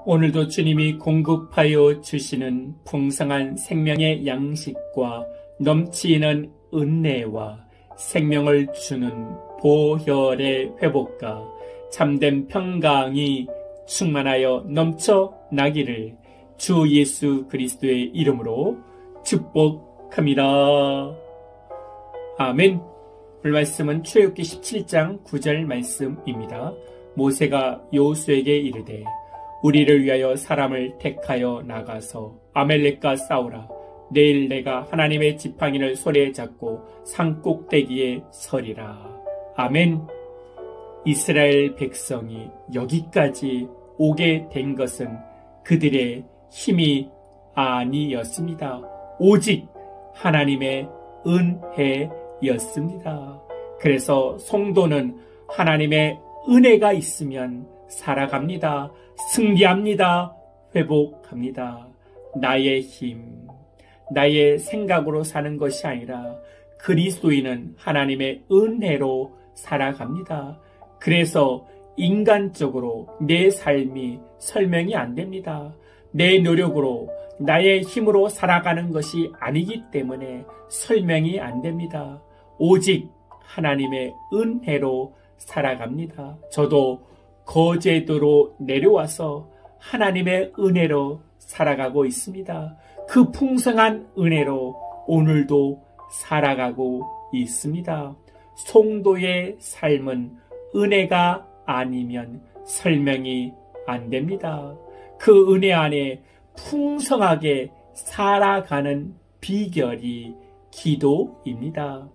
오늘도 주님이 공급하여 주시는 풍성한 생명의 양식과 넘치는 은혜와 생명을 주는 보혈의 회복과 참된 평강이 충만하여 넘쳐나기를 주 예수 그리스도의 이름으로 축복합니다. 아멘. 오늘 말씀은 출애굽기 17장 9절 말씀입니다. 모세가 여호수아에게 이르되 우리를 위하여 사람을 택하여 나가서 아말렉과 싸우라. 내일 내가 하나님의 지팡이를 손에 잡고 산 꼭대기에 서리라. 아멘. 이스라엘 백성이 여기까지 오게 된 것은 그들의 힘이 아니었습니다. 오직 하나님의 은혜였습니다. 그래서 성도는 하나님의 은혜가 있으면 살아갑니다. 승리합니다. 회복합니다. 나의 힘, 나의 생각으로 사는 것이 아니라 그리스도인은 하나님의 은혜로 살아갑니다. 그래서 인간적으로 내 삶이 설명이 안 됩니다. 내 노력으로 나의 힘으로 살아가는 것이 아니기 때문에 설명이 안 됩니다. 오직 하나님의 은혜로 살아갑니다. 저도 거제도로 내려와서 하나님의 은혜로 살아가고 있습니다. 그 풍성한 은혜로 오늘도 살아가고 있습니다. 성도의 삶은 은혜가 아니면 설명이 안 됩니다. 그 은혜 안에 풍성하게 살아가는 비결이 기도입니다.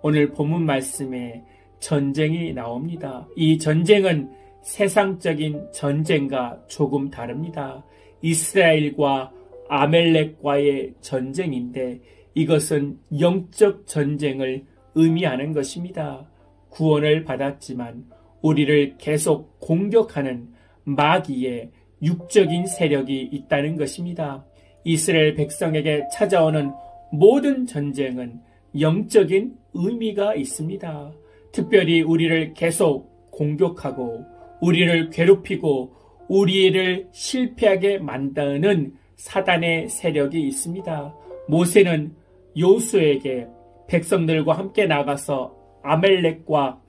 오늘 본문 말씀에 전쟁이 나옵니다. 이 전쟁은 세상적인 전쟁과 조금 다릅니다. 이스라엘과 아말렉과의 전쟁인데 이것은 영적 전쟁을 의미하는 것입니다. 구원을 받았지만 우리를 계속 공격하는 마귀의 육적인 세력이 있다는 것입니다. 이스라엘 백성에게 찾아오는 모든 전쟁은 영적인 의미가 있습니다. 특별히 우리를 계속 공격하고 우리를 괴롭히고 우리를 실패하게 만드는 사단의 세력이 있습니다. 모세는 여호수아에게 백성들과 함께 나가서 아말렉과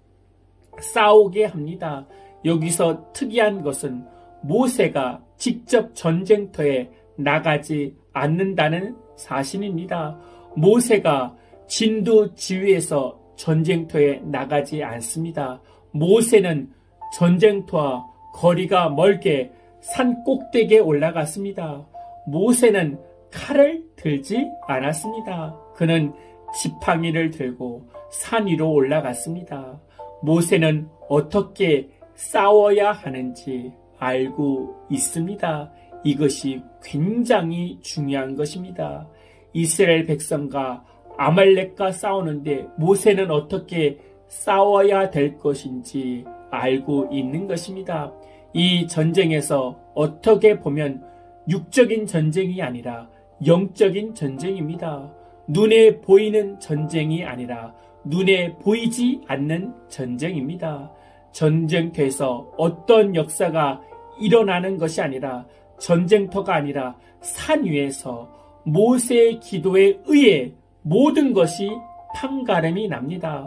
싸우게 합니다. 여기서 특이한 것은 모세가 직접 전쟁터에 나가지 않는다는 사실입니다. 모세가 진두지휘에서 전쟁터에 나가지 않습니다. 모세는 전쟁터와 거리가 멀게 산 꼭대기에 올라갔습니다. 모세는 칼을 들지 않았습니다. 그는 지팡이를 들고 산 위로 올라갔습니다. 모세는 어떻게 싸워야 하는지 알고 있습니다. 이것이 굉장히 중요한 것입니다. 이스라엘 백성과 아말렉과 싸우는데 모세는 어떻게 싸워야 될 것인지 알고 있는 것입니다. 이 전쟁에서 어떻게 보면 육적인 전쟁이 아니라 영적인 전쟁입니다. 눈에 보이는 전쟁이 아니라 눈에 보이지 않는 전쟁입니다. 전쟁터에서 어떤 역사가 일어나는 것이 아니라 전쟁터가 아니라 산 위에서 모세의 기도에 의해 모든 것이 판가름이 납니다.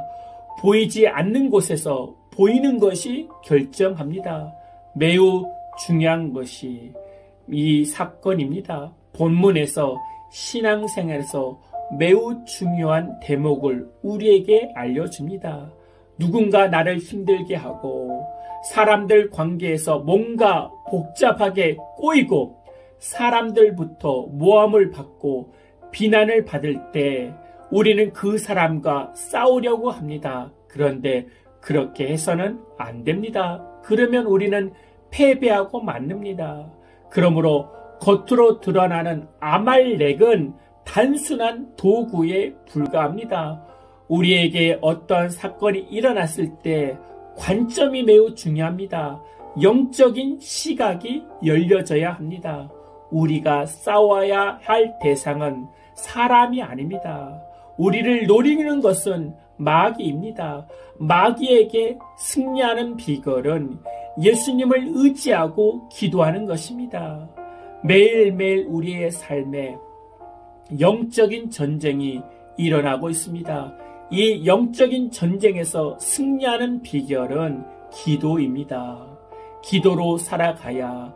보이지 않는 곳에서 보이는 것이 결정합니다. 매우 중요한 것이 이 사건입니다. 본문에서 신앙생활에서 매우 중요한 대목을 우리에게 알려줍니다. 누군가 나를 힘들게 하고 사람들 관계에서 뭔가 복잡하게 꼬이고 사람들부터 모함을 받고 비난을 받을 때 우리는 그 사람과 싸우려고 합니다. 그런데 그렇게 해서는 안 됩니다. 그러면 우리는 패배하고 말립니다. 그러므로 겉으로 드러나는 아말렉은 단순한 도구에 불과합니다. 우리에게 어떤 사건이 일어났을 때 관점이 매우 중요합니다. 영적인 시각이 열려져야 합니다. 우리가 싸워야 할 대상은 사람이 아닙니다. 우리를 노리는 것은 마귀입니다. 마귀에게 승리하는 비결은 예수님을 의지하고 기도하는 것입니다. 매일매일 우리의 삶에 영적인 전쟁이 일어나고 있습니다. 이 영적인 전쟁에서 승리하는 비결은 기도입니다. 기도로 살아가야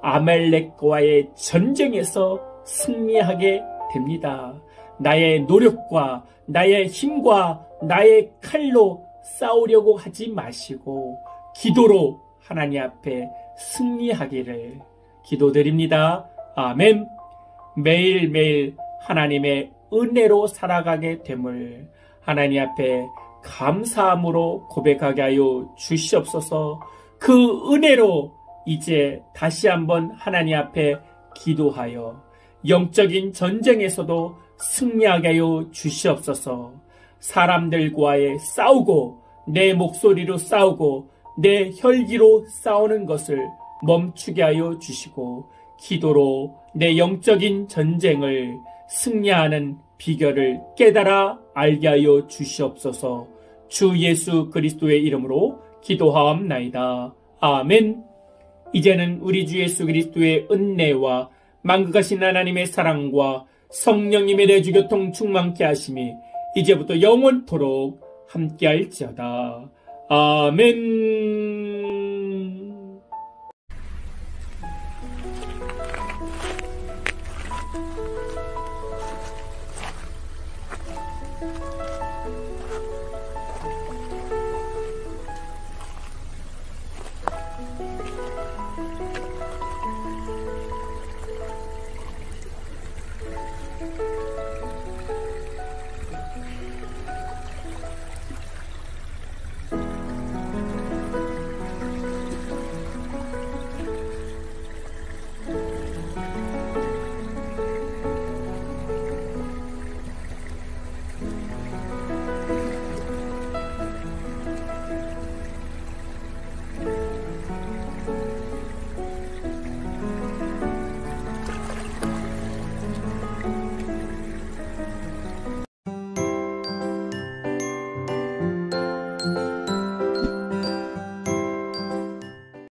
아말렉과의 전쟁에서 승리하게 됩니다. 나의 노력과 나의 힘과 나의 칼로 싸우려고 하지 마시고 기도로 하나님 앞에 승리하기를 기도드립니다. 아멘. 매일매일 하나님의 은혜로 살아가게 됨을 하나님 앞에 감사함으로 고백하게 하여 주시옵소서. 그 은혜로 이제 다시 한번 하나님 앞에 기도하여 영적인 전쟁에서도 승리하게 하여 주시옵소서. 사람들과의 싸우고 내 목소리로 싸우고 내 혈기로 싸우는 것을 멈추게 하여 주시고 기도로 내 영적인 전쟁을 승리하는 비결을 깨달아 알게 하여 주시옵소서. 주 예수 그리스도의 이름으로 기도하옵나이다. 아멘. 이제는 우리 주 예수 그리스도의 은혜와 만국하신 하나님의 사랑과 성령님의 내주교통 충만케 하심이 이제부터 영원토록 함께할지어다. 아멘.